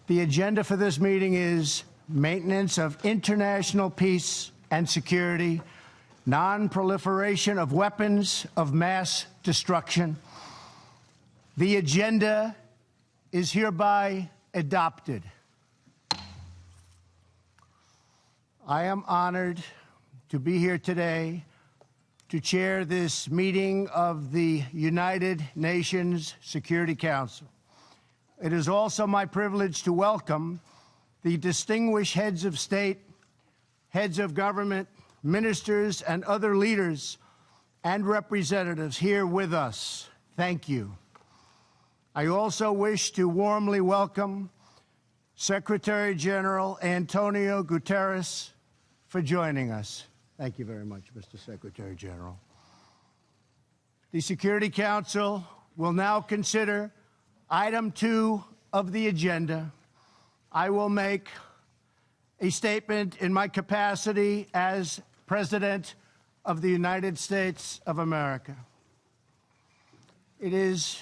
The agenda for this meeting is maintenance of international peace and security, non-proliferation of weapons of mass destruction. The agenda is hereby adopted. I am honored to be here today to chair this meeting of the United Nations Security Council. It is also my privilege to welcome the distinguished heads of state, heads of government, ministers, and other leaders and representatives here with us. Thank you. I also wish to warmly welcome Secretary General Antonio Guterres for joining us. Thank you very much, Mr. Secretary General. The Security Council will now consider Item 2 of the agenda. I will make a statement in my capacity as President of the United States of America. It is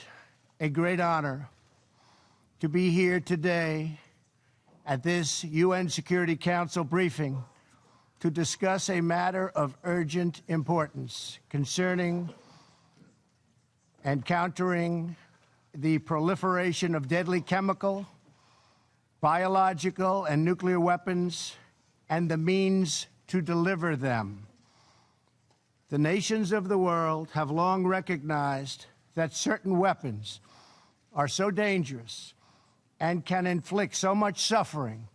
a great honor to be here today at this UN Security Council briefing to discuss a matter of urgent importance concerning and countering the proliferation of deadly chemical, biological, and nuclear weapons and the means to deliver them. The nations of the world have long recognized that certain weapons are so dangerous and can inflict so much suffering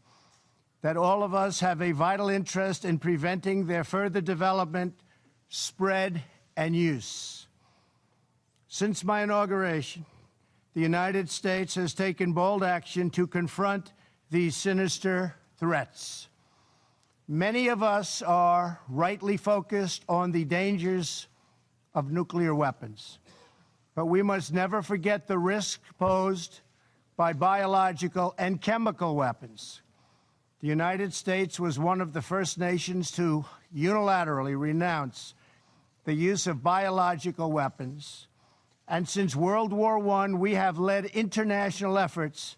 that all of us have a vital interest in preventing their further development, spread, and use. Since my inauguration, the United States has taken bold action to confront these sinister threats. Many of us are rightly focused on the dangers of nuclear weapons, but we must never forget the risk posed by biological and chemical weapons. The United States was one of the first nations to unilaterally renounce the use of biological weapons. And since World War I, we have led international efforts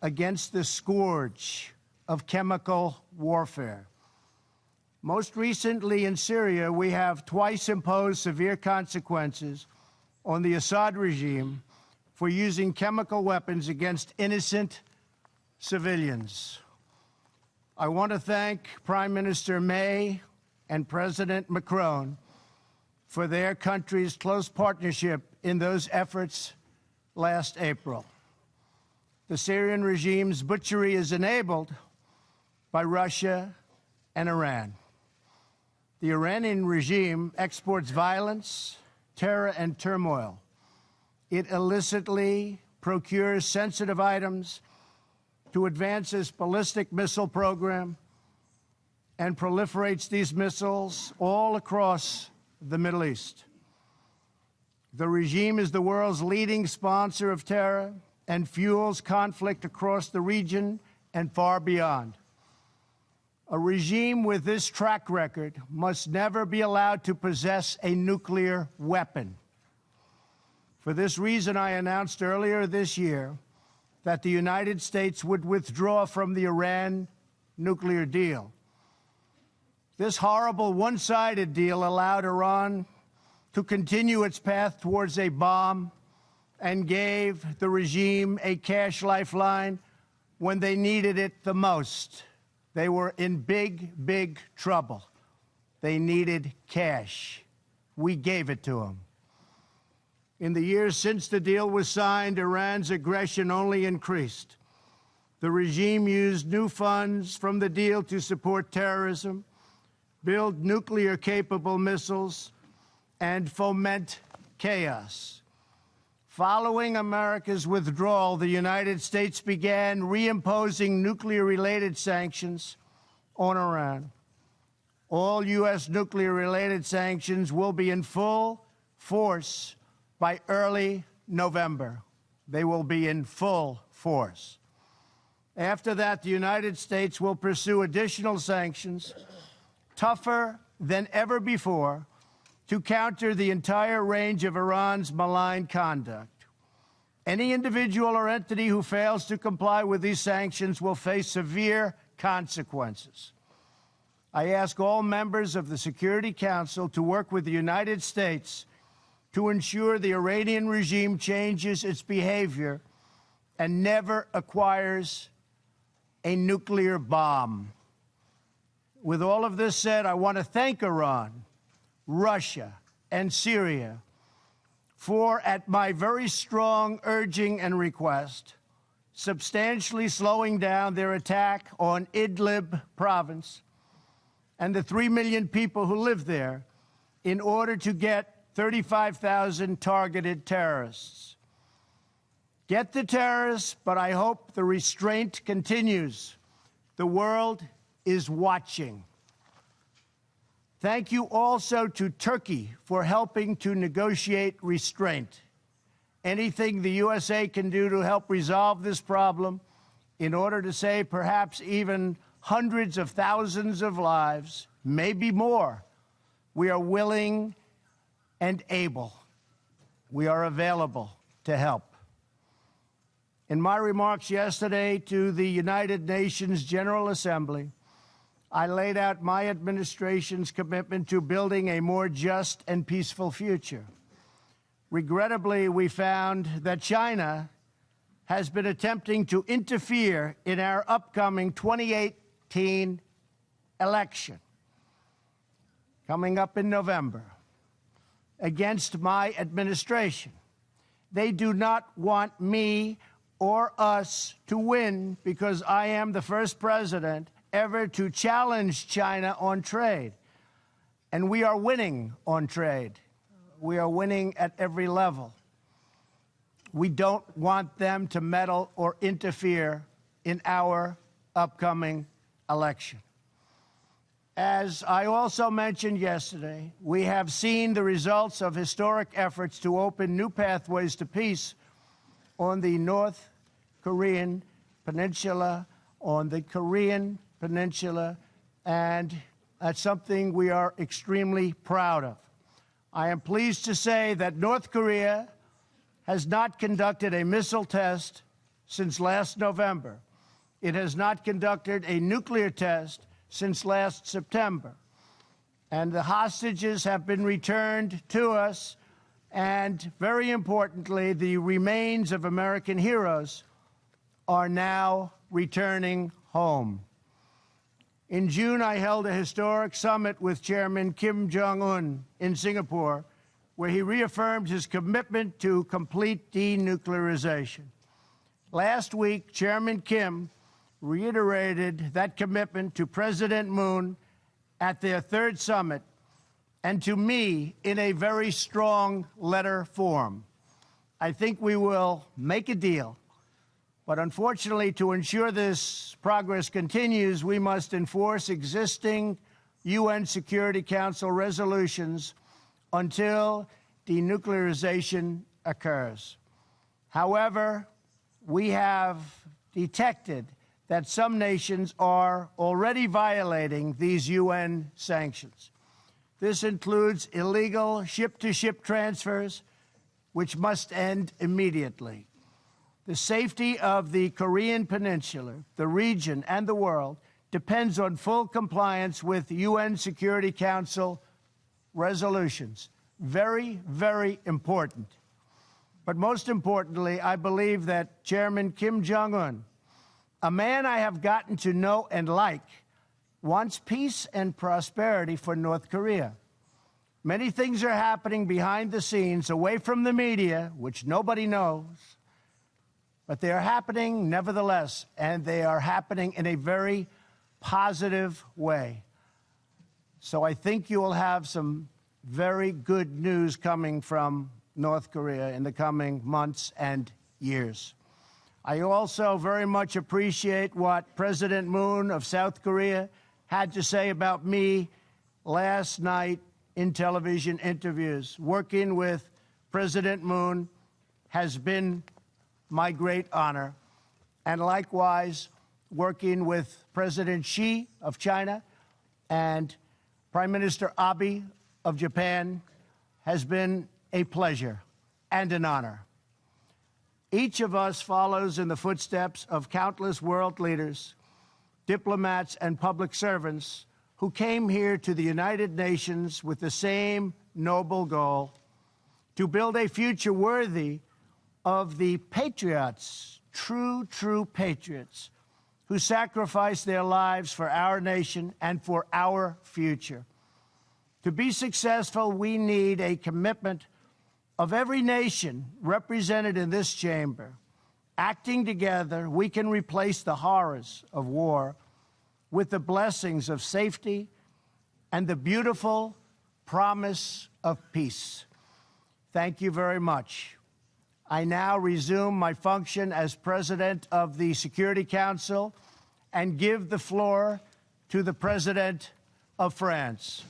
against the scourge of chemical warfare. Most recently in Syria, we have twice imposed severe consequences on the Assad regime for using chemical weapons against innocent civilians. I want to thank Prime Minister May and President Macron for their country's close partnership in those efforts last April. The Syrian regime's butchery is enabled by Russia and Iran. The Iranian regime exports violence, terror, and turmoil. It illicitly procures sensitive items to advance its ballistic missile program and proliferates these missiles all across the Middle East. The regime is the world's leading sponsor of terror and fuels conflict across the region and far beyond. A regime with this track record must never be allowed to possess a nuclear weapon. For this reason, I announced earlier this year that the United States would withdraw from the Iran nuclear deal. This horrible one-sided deal allowed Iran to continue its path towards a bomb and gave the regime a cash lifeline when they needed it the most. They were in big, big trouble. They needed cash. We gave it to them. In the years since the deal was signed, Iran's aggression only increased. The regime used new funds from the deal to support terrorism, build nuclear-capable missiles, and foment chaos. Following America's withdrawal, the United States began reimposing nuclear-related sanctions on Iran. All U.S. nuclear-related sanctions will be in full force by early November. They will be in full force. After that, the United States will pursue additional sanctions, tougher than ever before, to counter the entire range of Iran's malign conduct. Any individual or entity who fails to comply with these sanctions will face severe consequences. I ask all members of the Security Council to work with the United States to ensure the Iranian regime changes its behavior and never acquires a nuclear bomb. With all of this said, I want to thank Iran, Russia, and Syria for, at my very strong urging and request, substantially slowing down their attack on Idlib province and the 3 million people who live there in order to get 35,000 targeted terrorists. Get the terrorists, but I hope the restraint continues. The world is watching. Thank you also to Turkey for helping to negotiate restraint. Anything the USA can do to help resolve this problem in order to save perhaps even hundreds of thousands of lives, maybe more, we are willing and able. We are available to help. In my remarks yesterday to the United Nations General Assembly, I laid out my administration's commitment to building a more just and peaceful future. Regrettably, we found that China has been attempting to interfere in our upcoming 2018 election, coming up in November, against my administration. They do not want me or us to win because I am the first president ever to challenge China on trade. And we are winning on trade. We are winning at every level. We don't want them to meddle or interfere in our upcoming election. As I also mentioned yesterday, we have seen the results of historic efforts to open new pathways to peace on the North Korean Peninsula, and that's something we are extremely proud of. I am pleased to say that North Korea has not conducted a missile test since last November. It has not conducted a nuclear test since last September. And the hostages have been returned to us, and very importantly, the remains of American heroes are now returning home. In June, I held a historic summit with Chairman Kim Jong-un in Singapore, where he reaffirmed his commitment to complete denuclearization. Last week, Chairman Kim reiterated that commitment to President Moon at their third summit and to me in a very strong letter form. I think we will make a deal. But unfortunately, to ensure this progress continues, we must enforce existing UN Security Council resolutions until denuclearization occurs. However, we have detected that some nations are already violating these UN sanctions. This includes illegal ship-to-ship transfers, which must end immediately. The safety of the Korean Peninsula, the region, and the world depends on full compliance with UN Security Council resolutions. Very, very important. But most importantly, I believe that Chairman Kim Jong-un, a man I have gotten to know and like, wants peace and prosperity for North Korea. Many things are happening behind the scenes, away from the media, which nobody knows. But they are happening nevertheless, and they are happening in a very positive way. So I think you will have some very good news coming from North Korea in the coming months and years. I also very much appreciate what President Moon of South Korea had to say about me last night in television interviews. Working with President Moon has been my great honor, and likewise working with President Xi of China and Prime Minister Abe of Japan has been a pleasure and an honor. Each of us follows in the footsteps of countless world leaders, diplomats, and public servants who came here to the United Nations with the same noble goal: to build a future worthy of the patriots, true patriots, who sacrificed their lives for our nation and for our future. To be successful, we need a commitment of every nation represented in this chamber. Acting together, we can replace the horrors of war with the blessings of safety and the beautiful promise of peace. Thank you very much. I now resume my function as President of the Security Council and give the floor to the President of France.